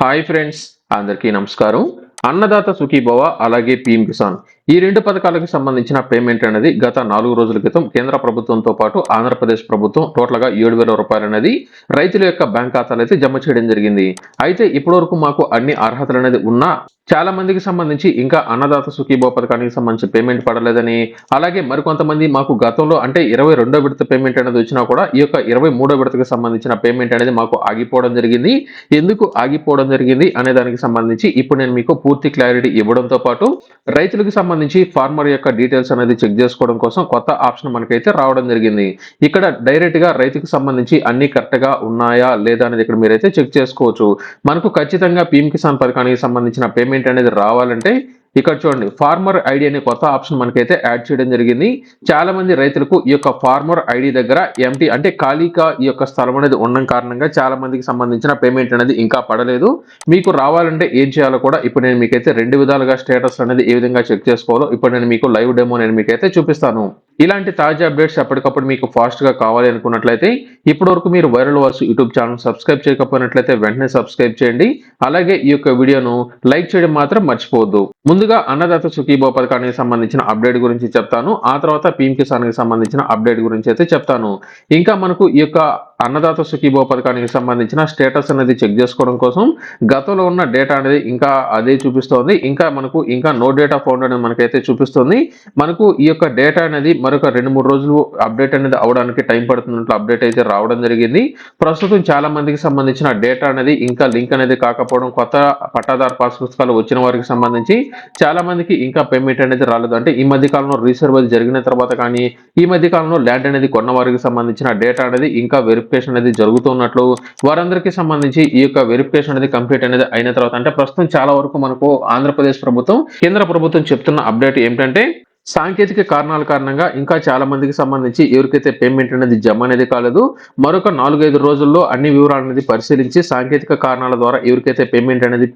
Hi friends, అందరికీ నమస్కారం. అన్నదాత సుఖీభవ అలాగే పీఎం కిసాన్ ఈ రెండు పథకాలకు సంబంధించిన పేమెంట్ అనేది గత 4 రోజుల క్రితం కేంద్ర ప్రభుత్వంతో పాటు ఆంధ్రప్రదేశ్ ప్రభుత్వం టోటల్ గా 7,000 రూపాయలు అనేది రైతుల యొక్క బ్యాంక్ ఖాతాలు అయితే జమ చేయడం జరిగింది. అయితే ఇప్పటివరకు మాకు అన్ని అర్హతలు అనేది ఉన్నా చాలా మందికి సంబంధించి ఇంకా అన్నదాత సుఖీభవ పథకానికి సంబంధించి పేమెంట్ పడలేదని, అలాగే మరికొంతమంది మాకు గతంలో అంటే 22వ విడత పేమెంట్ అనేది వచ్చినా కూడా ఈ యొక్క 23వ విడతకు సంబంధించిన పేమెంట్ అనేది మాకు ఆగిపోవడం జరిగింది. ఎందుకు ఆగిపోవడం జరిగింది అనే దానికి సంబంధించి ఇప్పుడు నేను మీకు పూర్తి క్లారిటీ ఇవ్వడంతో పాటు రైతులకు సంబంధించి ఫార్మర్ యొక్క డీటెయిల్స్ అనేది చెక్ చేసుకోవడం కోసం కొత్త ఆప్షన్ మనకైతే రావడం జరిగింది. ఇక్కడ డైరెక్ట్ గా రైతుకు సంబంధించి అన్ని కరెక్ట్ గా ఉన్నాయా లేదా అనేది ఇక్కడ మీరైతే చెక్ చేసుకోవచ్చు. మనకు ఖచ్చితంగా పీఎం కిసాన్ పథకానికి సంబంధించిన పేమెంట్ అనేది రావాలంటే ఇక్కడ చూడండి, ఫార్మర్ ఐడి అనే కొత్త ఆప్షన్ మనకైతే యాడ్ చేయడం జరిగింది. చాలా మంది రైతులకు ఈ యొక్క ఫార్మర్ ఐడి దగ్గర ఎంటీ అంటే ఖాళీగా ఈ యొక్క స్థలం అనేది ఉండడం కారణంగా చాలా మందికి సంబంధించిన పేమెంట్ అనేది ఇంకా పడలేదు. మీకు రావాలంటే ఏం చేయాలో కూడా ఇప్పుడు నేను మీకైతే 2 విధాలుగా స్టేటస్ అనేది ఏ విధంగా చెక్ చేసుకోవాలో ఇప్పుడు నేను మీకు లైవ్ డెమో నేను మీకైతే చూపిస్తాను. ఇలాంటి తాజా అప్డేట్స్ ఎప్పటికప్పుడు మీకు ఫాస్ట్ గా కావాలి అనుకున్నట్లయితే ఇప్పటి వరకు మీరు Viral Voice YouTube channel subscribe చేయకపోయినట్లయితే వెంటనే సబ్స్క్రైబ్ చేయండి. అలాగే ఈ యొక్క వీడియోను లైక్ చేయడం మాత్రం మర్చిపోవద్దు. ముందుగా అన్నదాత సుఖీభవ పథకానికి సంబంధించిన అప్డేట్ గురించి చెప్తాను. ఆ తర్వాత పీఎం కిసాన్ కి సంబంధించిన అప్డేట్ గురించి అయితే చెప్తాను. ఇంకా మనకు ఈ యొక్క అన్నదాత సుఖీభవ పథకానికి సంబంధించిన స్టేటస్ అనేది చెక్ చేసుకోవడం కోసం గతంలో ఉన్న డేటా అనేది ఇంకా అదే చూపిస్తోంది. ఇంకా మనకు ఇంకా నో డేటా ఫౌండ్ అనేది మనకైతే చూపిస్తుంది. మనకు ఈ యొక్క డేటా అనేది మరొక 2-3 రోజులు అప్డేట్ అనేది అవడానికి టైం పడుతున్నట్లు అప్డేట్ అయితే రావడం జరిగింది. ప్రస్తుతం చాలా మందికి సంబంధించిన డేటా అనేది ఇంకా లింక్ అనేది కాకపోవడం, కొత్త పట్టాదారు పాస్ పుస్తకాలు వచ్చిన వారికి సంబంధించి చాలా మందికి ఇంకా పేమెంట్ అనేది రాలేదు. అంటే ఈ మధ్య కాలంలో రీసర్వే జరిగిన తర్వాత కానీ ఈ మధ్య కాలంలో ల్యాండ్ అనేది కొన్న వారికి సంబంధించిన డేటా అనేది ఇంకా వెరిఫికేషన్ అనేది జరుగుతున్నట్లు, వారందరికీ సంబంధించి ఈ యొక్క వెరిఫికేషన్ అనేది కంప్లీట్ అనేది అయిన తర్వాత అంటే ప్రస్తుతం చాలా వరకు మనకు ఆంధ్రప్రదేశ్ ప్రభుత్వం కేంద్ర ప్రభుత్వం చెప్తున్న అప్డేట్ ఏమిటంటే సాంకేతిక కారణాల కారణంగా ఇంకా చాలా మందికి సంబంధించి ఎవరికైతే పేమెంట్ అనేది జమ అనేది కాలేదు, మరొక 4-5 రోజుల్లో అన్ని వివరాలు అనేది పరిశీలించి సాంకేతిక కారణాల ద్వారా ఎవరికైతే పేమెంట్ అనేది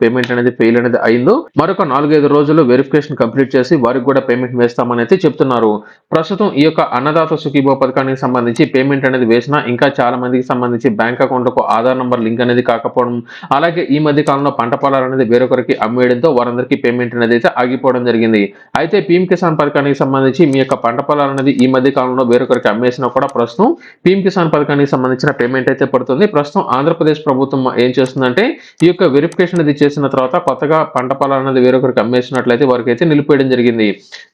ఫెయిల్ అనేది అయిందో మరొక 4-5 రోజుల్లో వెరిఫికేషన్ కంప్లీట్ చేసి వారికి కూడా పేమెంట్ వేస్తామని అయితే చెప్తున్నారు. ప్రస్తుతం ఈ యొక్క అన్నదాత సుఖీభవ పథకానికి సంబంధించి పేమెంట్ అనేది వేసినా ఇంకా చాలా మందికి సంబంధించి బ్యాంక్ అకౌంట్లకు ఆధార్ నంబర్ లింక్ అనేది కాకపోవడం, అలాగే ఈ మధ్య కాలంలో పంట పొలాలు అనేది వేరొకరికి అమ్మేయడంతో వారందరికీ పేమెంట్ అనేది అయితే ఆగిపోవడం జరిగింది. అయితే పీఎం కిసాన్ పథకానికి సంబంధించి మీ యొక్క పంట పొలాలు అనేది ఈ మధ్య కాలంలో వేరొకరికి అమ్మేసినా కూడా ప్రస్తుతం పీఎం కిసాన్ పథకానికి సంబంధించిన పేమెంట్ అయితే పడుతుంది. ప్రస్తుతం ఆంధ్రప్రదేశ్ ప్రభుత్వం ఏం చేస్తుందంటే ఈ యొక్క వెరిఫికేషన్ అనేది చేసిన తర్వాత కొత్తగా పంట పొలాలు అనేది వేరొకరికి అమ్మేసినట్లయితే వారికి అయితే నిలిపేయడం జరిగింది.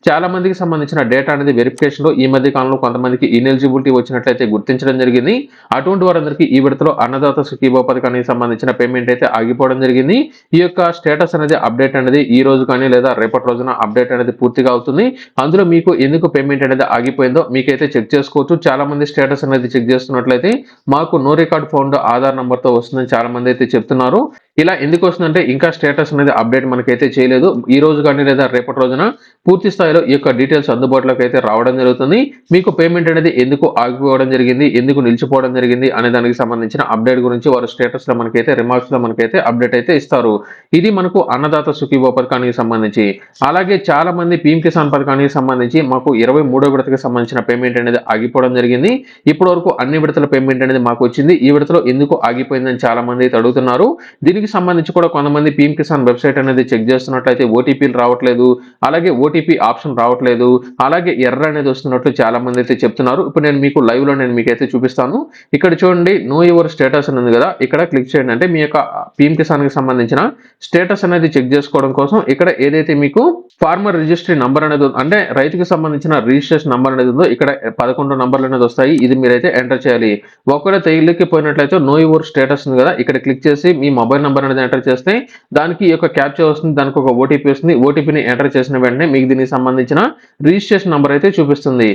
చాలా మందికి సంబంధించిన డేటా అనేది వెరిఫికేషన్ లో ఈ మధ్య కాలంలో కొంతమందికి ఇనెలిజిబిలిటీ వచ్చినట్లయితే గుర్తించడం జరిగింది. అటువంటి వారందరికీ ఈ విడతలో అన్నదాత సుఖీభవ పథకానికి సంబంధించిన పేమెంట్ అయితే ఆగిపోవడం జరిగింది. ఈ యొక్క స్టేటస్ అనేది అప్డేట్ అనేది ఈ రోజు కానీ లేదా రేపటి రోజున అప్డేట్ అనేది పూర్తిగా అవుతుంది. అందులో మీకు ఎందుకు పేమెంట్ అనేది ఆగిపోయిందో మీకైతే చెక్ చేసుకోవచ్చు. చాలా మంది స్టేటస్ అనేది చెక్ చేస్తున్నట్లయితే మాకు no record found Aadhaar number తో వస్తుందని చాలా మంది అయితే చెప్తున్నారు. ఇలా ఎందుకు వస్తుందంటే ఇంకా స్టేటస్ అనేది అప్డేట్ మనకైతే చేయలేదు. ఈ రోజు కానీ లేదా రేపటి రోజున పూర్తి స్థాయిలో ఈ యొక్క డీటెయిల్స్ అందుబాటులోకి అయితే రావడం జరుగుతుంది. మీకు పేమెంట్ అనేది ఎందుకు ఆగిపోవడం జరిగింది, ఎందుకు నిలిచిపోవడం జరిగింది అనే దానికి సంబంధించిన అప్డేట్ గురించి వారు స్టేటస్ లో మనకైతే రిమార్క్స్ లో మనకైతే అప్డేట్ అయితే ఇస్తారు. ఇది మనకు అన్నదాత సుఖీభవ పథకానికి సంబంధించి. అలాగే చాలా మంది పీఎం కిసాన్ పథకానికి సంబంధించి మాకు 23వ విడతకు సంబంధించిన పేమెంట్ అనేది ఆగిపోవడం జరిగింది. ఇప్పటి వరకు అన్ని విడతల పేమెంట్ అనేది మాకు వచ్చింది. ఈ విడతలో ఎందుకు ఆగిపోయిందని చాలా మంది అయితే అడుగుతున్నారు. దీనికి సంబంధించి కూడా కొంతమంది పీఎం కిసాన్ వెబ్సైట్ అనేది చెక్ చేస్తున్నట్లయితే ఓటీపీలు రావట్లేదు, అలాగే ఓటీపీ ఆప్షన్ రావట్లేదు, అలాగే ఎర్ర అనేది వస్తున్నట్లు చాలా మంది అయితే చెప్తున్నారు. ఇప్పుడు నేను మీకు లైవ్ లో నేను మీకైతే చూపిస్తాను. ఇక్కడ చూడండి, నో యువర్ స్టేటస్ అని ఉంది కదా, ఇక్కడ క్లిక్ చేయండి. అంటే మీ యొక్క పీఎం కిసాన్ కి సంబంధించిన స్టేటస్ అనేది చెక్ చేసుకోవడం కోసం ఇక్కడ ఏదైతే మీకు ఫార్మర్ రిజిస్ట్రీ నంబర్ అనేది అంటే రైతుకి సంబంధించిన రిజిస్ట్రేషన్ నంబర్ అనేది ఉందో ఇక్కడ 11 నంబర్లు అనేది వస్తాయి. ఇది మీరైతే ఎంటర్ చేయాలి. ఒకవేళ తెలియకపోయినట్లయితే నో యువర్ స్టేటస్ ఉంది కదా, ఇక్కడ క్లిక్ చేసి మీ మొబైల్ నంబర్ అనేది ఎంటర్ చేస్తే దానికి ఈ యొక్క క్యాప్చా వస్తుంది, దానికి ఒక ఓటీపీ వస్తుంది. ఓటీపీని ఎంటర్ చేసిన వెంటనే మీకు దీనికి సంబంధించిన రిజిస్ట్రేషన్ నంబర్ అయితే చూపిస్తుంది.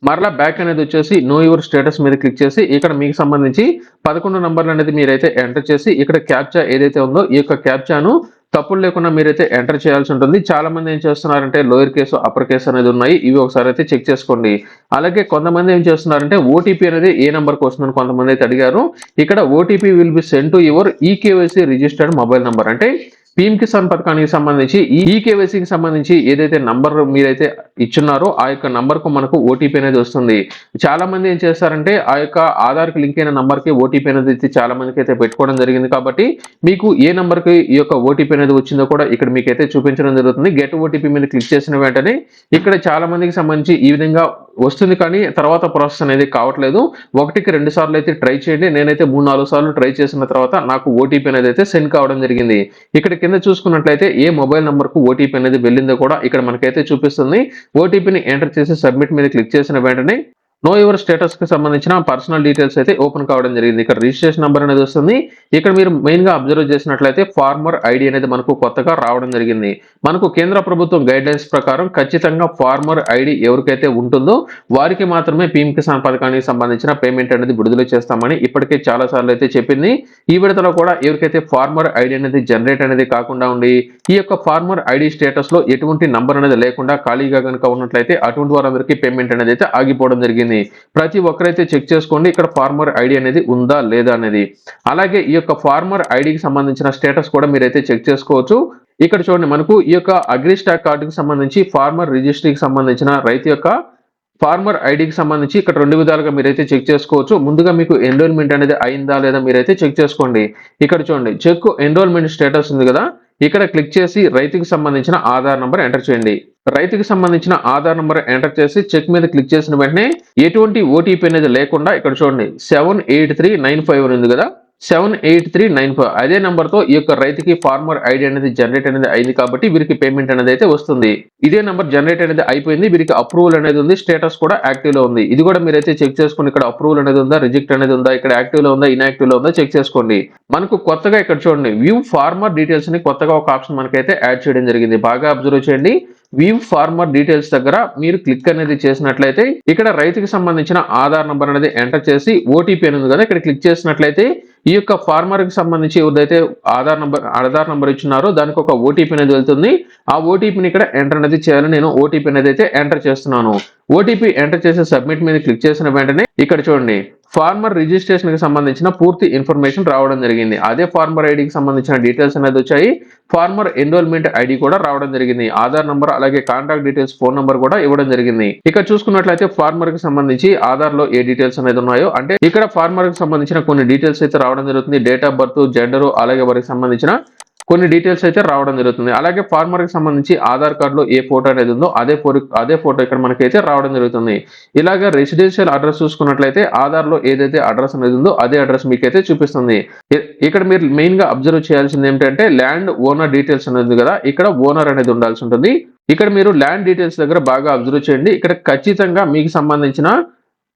మరలా బ్యాక్ అనేది వచ్చేసి నో యువర్ స్టేటస్ మీద క్లిక్ చేసి ఇక్కడ మీకు సంబంధించి 11 నంబర్లు అనేది మీరైతే ఎంటర్ చేసి ఇక్కడ క్యాప్చా ఏదైతే ఉందో ఈ యొక్క క్యాప్చాను తప్పులు లేకుండా మీరైతే ఎంటర్ చేయాల్సి ఉంటుంది. చాలా మంది ఏం చేస్తున్నారంటే లోయర్ కేసు అప్పర్ కేసు అనేది ఉన్నాయి, ఇవి ఒకసారి అయితే చెక్ చేసుకోండి. అలాగే కొంతమంది ఏం చేస్తున్నారంటే ఓటీపీ అనేది ఏ నెంబర్కి వస్తుందని కొంతమంది అయితే అడిగారు. ఇక్కడ OTP will be send to your eKYC registered mobile number. అంటే పీఎం కిసాన్ పథకానికి సంబంధించి ఈ కేవైసీకి సంబంధించి ఏదైతే నంబర్ మీరైతే ఇచ్చున్నారో ఆ యొక్క నంబర్ కు మనకు ఓటీపీ అనేది వస్తుంది. చాలా మంది ఏం చేస్తారంటే ఆ యొక్క ఆధార్ కి లింక్ అయిన నంబర్ కి ఓటీపీ అనేది ఇచ్చి చాలా మందికి అయితే పెట్టుకోవడం జరిగింది. కాబట్టి మీకు ఏ నంబర్ కి ఈ యొక్క ఓటీపీ అనేది వచ్చిందో కూడా ఇక్కడ మీకైతే చూపించడం జరుగుతుంది. గెట్ ఓటీపీ మీద క్లిక్ చేసిన వెంటనే ఇక్కడ చాలా మందికి సంబంధించి ఈ విధంగా వస్తుంది, కానీ తర్వాత ప్రాసెస్ అనేది కావట్లేదు. ఒకటికి 2 సార్లు అయితే ట్రై చేయండి. నేనైతే 3-4 సార్లు ట్రై చేసిన తర్వాత నాకు ఓటీపీ అనేది అయితే సెండ్ కావడం జరిగింది. ఇక్కడ కింద చూసుకున్నట్లయితే ఏ మొబైల్ నంబర్ కు ఓటీపీ అనేది వెళ్ళిందో కూడా ఇక్కడ మనకైతే చూపిస్తుంది. ఓటీపీని ఎంటర్ చేసి సబ్మిట్ మీద క్లిక్ చేసిన వెంటనే నో యువర్ స్టేటస్ కి సంబంధించిన పర్సనల్ డీటెయిల్స్ అయితే ఓపెన్ కావడం జరిగింది. ఇక్కడ రిజిస్ట్రేషన్ నంబర్ అనేది వస్తుంది. ఇక్కడ మీరు మెయిన్ గా అబ్జర్వ్ చేసినట్లయితే ఫార్మర్ ఐడి అనేది మనకు కొత్తగా రావడం జరిగింది. మనకు కేంద్ర ప్రభుత్వం గైడ్ లైన్స్ ప్రకారం ఖచ్చితంగా ఫార్మర్ ఐడి ఎవరికైతే ఉంటుందో వారికి మాత్రమే పీఎం కిసాన్ పథకానికి సంబంధించిన పేమెంట్ అనేది విడుదల చేస్తామని ఇప్పటికే చాలా సార్లు అయితే చెప్పింది. ఈ విడతలో కూడా ఎవరికైతే ఫార్మర్ ఐడి అనేది జనరేట్ అనేది కాకుండా ఉండి ఈ యొక్క ఫార్మర్ ఐడి స్టేటస్ లో ఎటువంటి నంబర్ అనేది లేకుండా ఖాళీగా కనుక ఉన్నట్లయితే అటువంటి వారందరికీ పేమెంట్ అనేది అయితే ఆగిపోవడం జరిగింది. ప్రతి ఒక్కరైతే చెక్ చేసుకోండి ఇక్కడ ఫార్మర్ ఐడి అనేది ఉందా లేదా అనేది. అలాగే ఈ యొక్క ఫార్మర్ ఐడికి సంబంధించిన స్టేటస్ కూడా మీరైతే చెక్ చేసుకోవచ్చు. ఇక్కడ చూడండి, మనకు ఈ యొక్క అగ్రి స్టాక్ కార్డుకి సంబంధించి ఫార్మర్ రిజిస్ట్రీకి సంబంధించిన రైతు యొక్క ఫార్మర్ ఐడికి సంబంధించి ఇక్కడ 2 విధాలుగా మీరైతే చెక్ చేసుకోవచ్చు. ముందుగా మీకు ఎన్రోల్మెంట్ అనేది అయిందా లేదా మీరైతే చెక్ చేసుకోండి. ఇక్కడ చూడండి, చెక్ ఎన్రోల్మెంట్ స్టేటస్ ఉంది కదా, ఇక్కడ క్లిక్ చేసి రైతుకి సంబంధించిన ఆధార్ నంబర్ ఎంటర్ చేయండి. రైతుకి సంబంధించిన ఆధార్ నంబర్ ఎంటర్ చేసి చెక్ మీద క్లిక్ చేసిన వెంటనే ఎటువంటి ఓటీపీ అనేది లేకుండా ఇక్కడ చూడండి 78395 ఉంది కదా, 78395 అదే నంబర్ తో ఈ యొక్క రైతుకి ఫార్మర్ ఐడి అనేది జనరేట్ అనేది అయింది. కాబట్టి వీరికి పేమెంట్ అనేది అయితే వస్తుంది. ఇదే నంబర్ జనరేట్ అనేది అయిపోయింది. వీరికి అప్రూవల్ అనేది ఉంది, స్టేటస్ కూడా యాక్టివ్ లో ఉంది. ఇది కూడా మీరైతే చెక్ చేసుకోండి. ఇక్కడ అప్రూవల్ అనేది ఉందా, రిజెక్ట్ అనేది ఉందా, ఇక్కడ యాక్టివ్ లో ఉందా, ఇన్యాక్టివ్ లో ఉందా చెక్ చేసుకోండి. మనకు కొత్తగా ఇక్కడ చూడండి వ్యూ ఫార్మర్ డీటెయిల్స్ ని కొత్తగా ఒక ఆప్షన్ మనకైతే యాడ్ చేయడం జరిగింది. బాగా అబ్జర్వ్ చేయండి. వ్యూ ఫార్మర్ డీటెయిల్స్ దగ్గర మీరు క్లిక్ అనేది చేసినట్లయితే ఇక్కడ రైతుకి సంబంధించిన ఆధార్ నంబర్ అనేది ఎంటర్ చేసి ఓటీపీ అనేది కదా ఇక్కడ క్లిక్ చేసినట్లయితే ఈ యొక్క ఫార్మర్ కి సంబంధించి ఎవరైతే ఆధార్ నంబర్ ఇచ్చినారో దానికి ఒక ఓటీపీ అనేది వెళ్తుంది. ఆ ఓటీపీని ఇక్కడ ఎంటర్ అనేది చేయాలి. నేను ఓటీపీ అనేది అయితే ఎంటర్ చేస్తున్నాను. ఓటీపీ ఎంటర్ చేసి సబ్మిట్ మీద క్లిక్ చేసిన వెంటనే ఇక్కడ చూడండి ఫార్మర్ రిజిస్ట్రేషన్ కి సంబంధించిన పూర్తి ఇన్ఫర్మేషన్ రావడం జరిగింది. అదే ఫార్మర్ ఐడికి సంబంధించిన డీటెయిల్స్ అనేది వచ్చాయి. ఫార్మర్ ఎన్రోల్మెంట్ ఐడి కూడా రావడం జరిగింది. ఆధార్ నంబర్ అలాగే కాంటాక్ట్ డీటెయిల్స్, ఫోన్ నంబర్ కూడా ఇవ్వడం జరిగింది. ఇక్కడ చూసుకున్నట్లయితే ఫార్మర్ కి సంబంధించి ఆధార్ లో ఏ డీటెయిల్స్ అనేది ఉన్నాయో అంటే ఇక్కడ ఫార్మర్ కి సంబంధించిన కొన్ని డీటెయిల్స్ అయితే రావడం జరుగుతుంది. డేట్ ఆఫ్ బర్త్, జెండర్ అలాగే వారికి సంబంధించిన కొన్ని డీటెయిల్స్ అయితే రావడం జరుగుతుంది. అలాగే ఫార్మర్ కి సంబంధించి ఆధార్ కార్డులో ఏ ఫోటో అనేది ఉందో అదే ఫోటో ఇక్కడ మనకైతే రావడం జరుగుతుంది. ఇలాగ రెసిడెన్షియల్ అడ్రస్ చూసుకున్నట్లయితే ఆధార్ లో ఏదైతే అడ్రస్ అనేది ఉందో అదే అడ్రస్ మీకైతే చూపిస్తుంది. ఇక్కడ మీరు మెయిన్ గా అబ్జర్వ్ చేయాల్సింది ఏంటంటే ల్యాండ్ ఓనర్ డీటెయిల్స్ అనేది కదా, ఇక్కడ ఓనర్ అనేది ఉండాల్సి ఉంటుంది. ఇక్కడ మీరు ల్యాండ్ డీటెయిల్స్ దగ్గర బాగా అబ్జర్వ్ చేయండి. ఇక్కడ ఖచ్చితంగా మీకు సంబంధించిన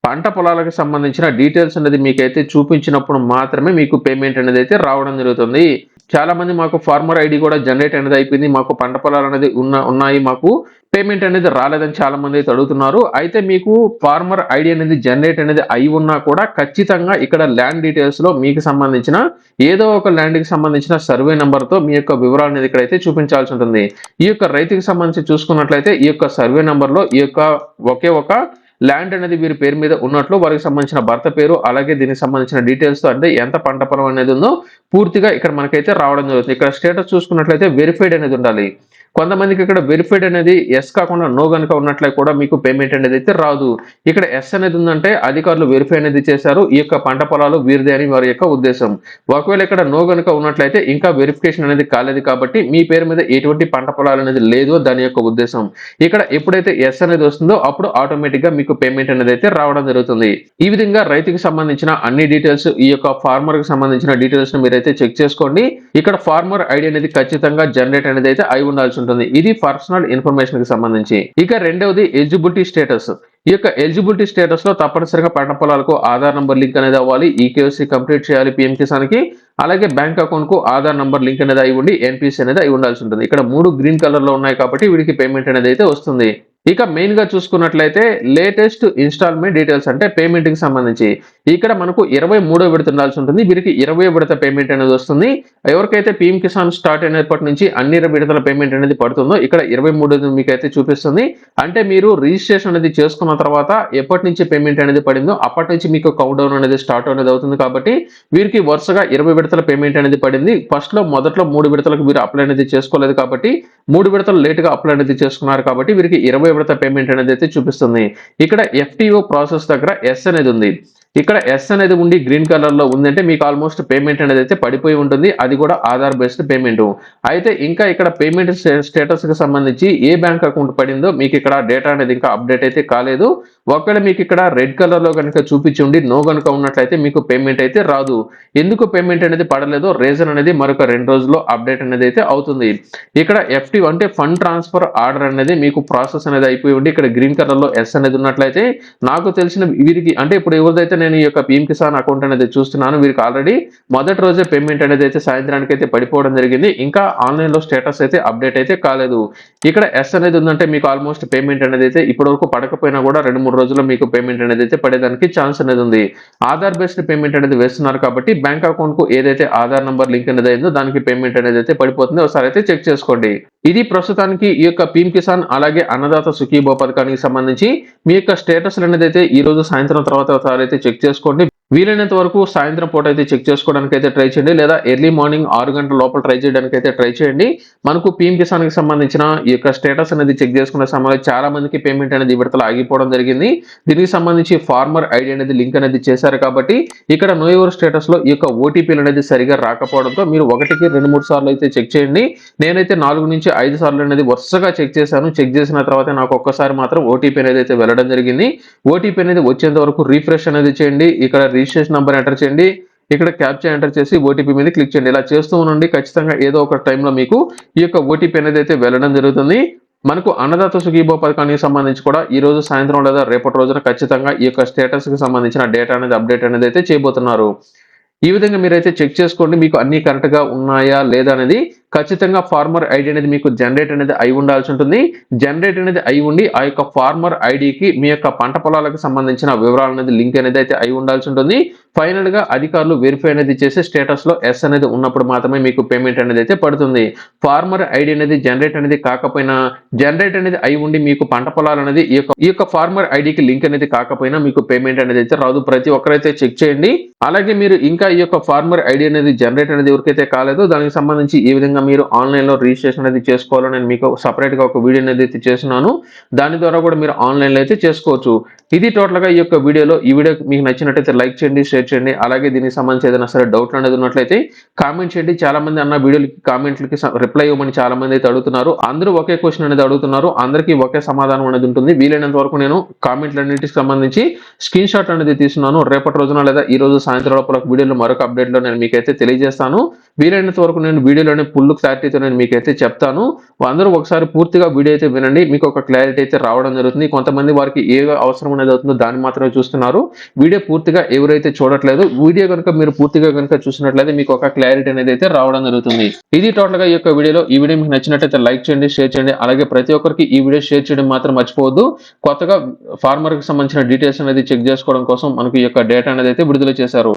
పంట పొలాలకు సంబంధించిన డీటెయిల్స్ అనేది మీకైతే చూపించినప్పుడు మాత్రమే మీకు పేమెంట్ అనేది అయితే రావడం జరుగుతుంది. చాలా మంది మాకు ఫార్మర్ ఐడి కూడా జనరేట్ అనేది అయిపోయింది, మాకు పంట పొలాలు అనేది ఉన్నాయి, మాకు పేమెంట్ అనేది రాలేదని చాలా మంది అయితే అడుగుతున్నారు. అయితే మీకు ఫార్మర్ ఐడి అనేది జనరేట్ అనేది అయి ఉన్నా కూడా ఖచ్చితంగా ఇక్కడ ల్యాండ్ డీటెయిల్స్ లో మీకు సంబంధించిన ఏదో ఒక ల్యాండ్ కి సంబంధించిన సర్వే నెంబర్ తో మీ యొక్క వివరాలు అనేది ఇక్కడైతే చూపించాల్సి ఉంటుంది. ఈ యొక్క రైతుకి సంబంధించి చూసుకున్నట్లయితే ఈ యొక్క సర్వే నెంబర్ లో ఈ యొక్క ఒకే ఒక ల్యాండ్ అనేది వీరి పేరు మీద ఉన్నట్లు వారికి సంబంధించిన భర్త పేరు అలాగే దీనికి సంబంధించిన డీటెయిల్స్ తో అంటే ఎంత పంట పొలం అనేది ఉందో పూర్తిగా ఇక్కడ మనకైతే రావడం జరుగుతుంది. ఇక్కడ స్టేటస్ చూసుకున్నట్లయితే వెరిఫైడ్ అనేది ఉండాలి. కొంతమందికి ఇక్కడ వెరిఫైడ్ అనేది ఎస్ కాకుండా నో గనుక ఉన్నట్లయితే కూడా మీకు పేమెంట్ అనేది అయితే రాదు. ఇక్కడ ఎస్ అనేది ఉందంటే అధికారులు వెరిఫై అనేది చేశారు, ఈ యొక్క పంట పొలాలు వీరిదే అని వారి యొక్క ఉద్దేశం. ఒకవేళ ఇక్కడ నో గనుక ఉన్నట్లయితే ఇంకా వెరిఫికేషన్ అనేది కాలేదు కాబట్టి మీ పేరు మీద ఎటువంటి పంట పొలాలు అనేది లేదు దాని యొక్క ఉద్దేశం. ఇక్కడ ఎప్పుడైతే ఎస్ అనేది వస్తుందో అప్పుడు ఆటోమేటిక్ గా మీకు పేమెంట్ అనేది అయితే రావడం జరుగుతుంది. ఈ విధంగా రైతుకి సంబంధించిన అన్ని డీటెయిల్స్ ఈ యొక్క ఫార్మర్ కి సంబంధించిన డీటెయిల్స్ ని మీరైతే చెక్ చేసుకోండి. ఇక్కడ ఫార్మర్ ఐడి అనేది ఖచ్చితంగా జనరేట్ అనేది అయితే అయి ఉండాల్సి ఉంటుంది. ఇది పర్సనల్ ఇన్ఫర్మేషన్ కి సంబంధించి. ఇక రెండవది ఎలిజిబిలిటీ స్టేటస్. ఈ యొక్క ఎలిజిబిలిటీ స్టేటస్ లో తప్పనిసరిగా పంట పొలాలకు ఆధార్ నంబర్ లింక్ అనేది అవ్వాలి, ఈకేవైసీ కంప్లీట్ చేయాలి పీఎం కిసాన్ కి, అలాగే బ్యాంక్ అకౌంట్ కు ఆధార్ నంబర్ లింక్ అనేది అయి ఉండి ఎన్పిసి అనేది అయి ఉండాల్సి ఉంటుంది. ఇక్కడ 3 గ్రీన్ కలర్ లో ఉన్నాయి కాబట్టి వీడికి పేమెంట్ అనేది అయితే వస్తుంది. ఇక మెయిన్ గా చూసుకున్నట్లయితే లేటెస్ట్ ఇన్స్టాల్మెంట్ డీటెయిల్స్ అంటే పేమెంట్ కి సంబంధించి ఇక్కడ మనకు 23వ విడత ఉండాల్సి ఉంటుంది. వీరికి 20వ విడత పేమెంట్ అనేది వస్తుంది. ఎవరికైతే పీఎం కిసాన్ స్టార్ట్ అయినప్పటి నుంచి అన్ని విడతల పేమెంట్ అనేది పడుతుందో ఇక్కడ 23 మీకైతే చూపిస్తుంది. అంటే మీరు రిజిస్ట్రేషన్ అనేది చేసుకున్న తర్వాత ఎప్పటి నుంచి పేమెంట్ అనేది పడిందో అప్పటి నుంచి మీకు కౌంట్ డౌన్ అనేది స్టార్ట్ అనేది అవుతుంది. కాబట్టి వీరికి వరుసగా 20 విడతల పేమెంట్ అనేది పడింది. మొదట్లో 3 విడతలకు వీరు అప్లై అనేది చేసుకోలేదు కాబట్టి 3 విడతలు లేట్ గా అప్లై అనేది చేసుకున్నారు కాబట్టి వీరికి 20 విడత పేమెంట్ అనేది అయితే చూపిస్తుంది. ఇక్కడ ఎఫ్టిఓ ప్రాసెస్ దగ్గర ఎస్ అనేది ఉంది. ఇక్కడ ఎస్ అనేది ఉండి గ్రీన్ కలర్ లో ఉందంటే మీకు ఆల్మోస్ట్ పేమెంట్ అనేది అయితే పడిపోయి ఉంటుంది. అది కూడా ఆధార్ బేస్డ్ పేమెంట్. అయితే ఇంకా ఇక్కడ పేమెంట్ స్టేటస్ కి సంబంధించి ఏ బ్యాంక్ అకౌంట్ పడిందో మీకు ఇక్కడ డేటా అనేది ఇంకా అప్డేట్ అయితే కాలేదు. ఒకవేళ మీకు ఇక్కడ రెడ్ కలర్ లో కనుక చూపించి ఉండి నో కనుక ఉన్నట్లయితే మీకు పేమెంట్ అయితే రాదు. ఎందుకు పేమెంట్ అనేది పడలేదో రీజన్ అనేది మరొక 2 రోజుల్లో అప్డేట్ అనేది అయితే అవుతుంది. ఇక్కడ ఎఫ్టి అంటే ఫండ్ ట్రాన్స్ఫర్ ఆర్డర్ అనేది మీకు ప్రాసెస్ అనేది అయిపోయి ఉండి ఇక్కడ గ్రీన్ కలర్ లో ఎస్ అనేది ఉన్నట్లయితే నాకు తెలిసిన వీరికి అంటే ఇప్పుడు ఎవరిదైతే నేను ఈ యొక్క పీఎం కిసాన్ అకౌంట్ అనేది చూస్తున్నాను వీరికి ఆల్రెడీ మొదటి రోజే పేమెంట్ అనేది అయితే సాయంత్రానికి అయితే పడిపోవడం జరిగింది. ఇంకా ఆన్లైన్ లో స్టేటస్ అయితే అప్డేట్ అయితే కాలేదు. ఇక్కడ ఎస్ అనేది ఉందంటే మీకు ఆల్మోస్ట్ పేమెంట్ అనేది అయితే ఇప్పటి వరకు పడకపోయినా కూడా 2-3 రోజుల్లో మీకు పేమెంట్ అనేది అయితే పడేదానికి ఛాన్స్ అనేది ఉంది. ఆధార్ బేస్డ్ పేమెంట్ అనేది వేస్తున్నారు కాబట్టి బ్యాంక్ అకౌంట్ కు ఏదైతే ఆధార్ నంబర్ లింక్ అనేది అయిందో దానికి పేమెంట్ అనేది అయితే పడిపోతుంది. ఒకసారి అయితే చెక్ చేసుకోండి. ఇది ప్రస్తుతానికి ఈ యొక్క పీఎం కిసాన్ అలాగే అన్నదాత సుఖీభవ పథకానికి సంబంధించి మీ యొక్క స్టేటస్ అనేది అయితే ఈ రోజు సాయంత్రం తర్వాత ఒకసారి అయితే చెక్ చేసుకోండి. వీలైనంత వరకు సాయంత్రం పూట అయితే చెక్ చేసుకోవడానికి అయితే ట్రై చేయండి, లేదా ఎర్లీ మార్నింగ్ 6 గంటల లోపల ట్రై చేయడానికి అయితే ట్రై చేయండి. మనకు పీఎం కిసాన్ కి సంబంధించిన ఈ యొక్క స్టేటస్ అనేది చెక్ చేసుకునే సమయంలో చాలా మందికి పేమెంట్ అనేది విడతలు ఆగిపోవడం జరిగింది. దీనికి సంబంధించి ఫార్మర్ ఐడి అనేది లింక్ అనేది చేశారు కాబట్టి ఇక్కడ నో యువర్ స్టేటస్ లో ఈ యొక్క ఓటీపీలు అనేది సరిగా రాకపోవడంతో మీరు 1కి 2-3 సార్లు అయితే చెక్ చేయండి. నేనైతే 4 నుంచి 5 సార్లు అనేది వరుసగా చెక్ చేశాను. చెక్ చేసిన తర్వాత నాకు ఒక్కసారి మాత్రం ఓటీపీ అనేది అయితే వెళ్ళడం జరిగింది. ఓటీపీ అనేది వచ్చేంత వరకు రిఫ్రెష్ అనేది చేయండి. ఇక్కడ రిజిస్ట్రేషన్ నంబర్ ఎంటర్ చేయండి. ఇక్కడ క్యాప్చా ఎంటర్ చేసి ఓటీపీ మీద క్లిక్ చేయండి. ఇలా చేస్తూ ఉండండి. ఖచ్చితంగా ఏదో ఒక టైంలో మీకు ఈ యొక్క ఓటీపీ అనేది అయితే వెళ్ళడం జరుగుతుంది. మనకు అన్నదాత సుఖీభవ పథకానికి సంబంధించి కూడా ఈ రోజు సాయంత్రం లేదా రేపటి రోజున ఖచ్చితంగా ఈ యొక్క స్టేటస్ కి సంబంధించిన డేటా అనేది అప్డేట్ అనేది అయితే చేయబోతున్నారు. ఈ విధంగా మీరైతే చెక్ చేసుకోండి మీకు అన్ని కరెక్ట్ గా ఉన్నాయా లేదా అనేది. ఖచ్చితంగా ఫార్మర్ ఐడి అనేది మీకు జనరేట్ అనేది అయి ఉండాల్సి ఉంటుంది. జనరేట్ అనేది అయి ఉండి ఆ యొక్క ఫార్మర్ ఐడికి మీ యొక్క పంట పొలాలకు సంబంధించిన వివరాలు అనేది లింక్ అనేది అయితే అయి ఉండాల్సి ఉంటుంది. ఫైనల్ గా అధికారులు వెరిఫై అనేది చేసి స్టేటస్ లో ఎస్ అనేది ఉన్నప్పుడు మాత్రమే మీకు పేమెంట్ అనేది అయితే పడుతుంది. ఫార్మర్ ఐడి అనేది జనరేట్ అనేది కాకపోయినా, జనరేట్ అనేది అయి ఉండి మీకు పంట పొలాలు అనేది ఈ యొక్క ఫార్మర్ ఐడికి లింక్ అనేది కాకపోయినా మీకు పేమెంట్ అనేది అయితే రాదు. ప్రతి ఒక్కరైతే చెక్ చేయండి. అలాగే మీరు ఇంకా ఈ యొక్క ఫార్మర్ ఐడి అనేది జనరేట్ అనేది ఎవరికైతే కాలేదో దానికి సంబంధించి ఈ విధంగా మీరు ఆన్లైన్ లో రిజిస్ట్రేషన్ అనేది చేసుకోవాలో నేను మీకు సపరేట్ గా ఒక వీడియో అనేది అయితే చేస్తున్నాను. దాని ద్వారా కూడా మీరు ఆన్లైన్ లో అయితే చేసుకోవచ్చు. ఇది టోటల్ గా ఈ యొక్క వీడియోలో. ఈ వీడియో మీకు నచ్చినట్లయితే లైక్ చేయండి, షేర్ చేయండి. అలాగే దీనికి సంబంధించి ఏదైనా సరే డౌట్లు అనేది ఉన్నట్లయితే కామెంట్ చేయండి. చాలా మంది అన్న వీడియోలకి కామెంట్లకి రిప్లై ఇవ్వమని చాలా మంది అయితే అడుగుతున్నారు. అందరూ ఒకే క్వశ్చన్ అనేది అడుగుతున్నారు. అందరికీ ఒకే సమాధానం అనేది ఉంటుంది. వీలైనంత వరకు నేను కామెంట్లన్నిటికి సంబంధించి స్క్రీన్ షాట్ అనేది తీసుకున్నాను. రేపటి రోజున లేదా ఈ రోజు సాయంత్రం లోపల వీడియోలో మరొక అప్డేట్ లో నేను మీకైతే తెలియజేస్తాను. వీలైనంత వరకు నేను వీడియోలోనే ఫుల్ క్లారిటీతో నేను మీకైతే చెప్తాను. అందరూ ఒకసారి పూర్తిగా వీడియో అయితే వినండి. మీకు ఒక క్లారిటీ అయితే రావడం జరుగుతుంది. కొంతమంది వారికి ఏ అవసరం అనేది అవుతుందో దాన్ని మాత్రమే చూస్తున్నారు. వీడియో పూర్తిగా ఎవరైతే చూడట్లేదు, వీడియో కనుక మీరు పూర్తిగా కనుక చూసినట్లయితే మీకు ఒక క్లారిటీ అనేది అయితే రావడం జరుగుతుంది. ఇది టోటల్ గా ఈ యొక్క వీడియోలో. ఈ వీడియో మీకు నచ్చినట్లయితే లైక్ చేయండి, షేర్ చేయండి. అలాగే ప్రతి ఒక్కరికి ఈ వీడియో షేర్ చేయడం మాత్రం మర్చిపోవద్దు. కొత్తగా ఫార్మర్ కి సంబంధించిన డీటెయిల్స్ అనేది చెక్ చేసుకోవడం కోసం మనకు ఈ యొక్క డేటా అనేది అయితే విడుదల చేశారు.